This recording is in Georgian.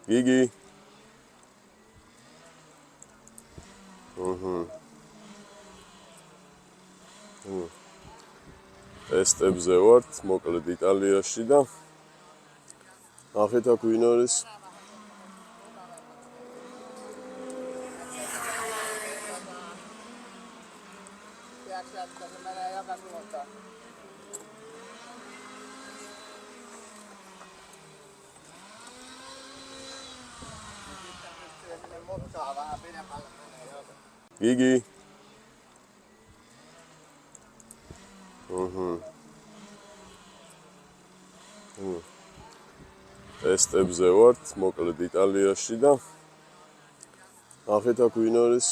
გიგი. ტესტებზე ვართ, მოკლედ იტალიაში და ნახეთ აქ ვინ არის. გიგი. ტესტებზე ვართ, მოკლედ იტალიაში და ნახეთ აქ ვინ არის.